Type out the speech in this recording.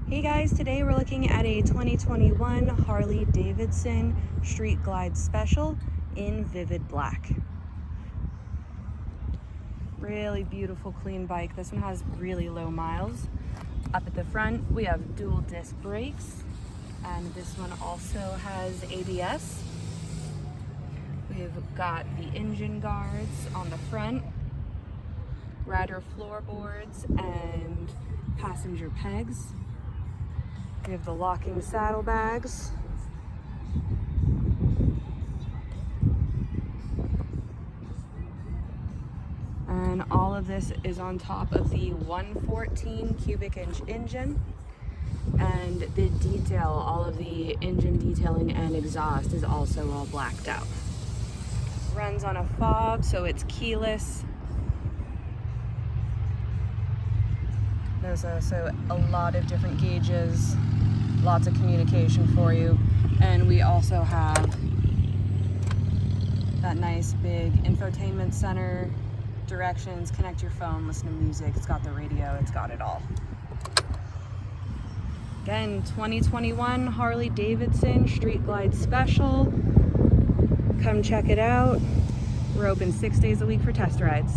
Hey guys, today we're looking at a 2021 Harley Davidson Street Glide Special in Vivid Black. Really beautiful, clean bike. This one has really low miles. Up at the front, we have dual disc brakes, and this one also has ABS. We've got the engine guards on the front, rider floorboards, and passenger pegs. We have the locking saddlebags. And all of this is on top of the 114 cubic inch engine. And the detail, all of the engine detailing and exhaust is also all blacked out. Runs on a fob, so it's keyless. There's also a lot of different gauges, lots of communication for you. And we also have that nice big infotainment center, directions, connect your phone, listen to music. It's got the radio, it's got it all. Again, 2021 Harley Davidson Street Glide Special. Come check it out. We're open 6 days a week for test rides.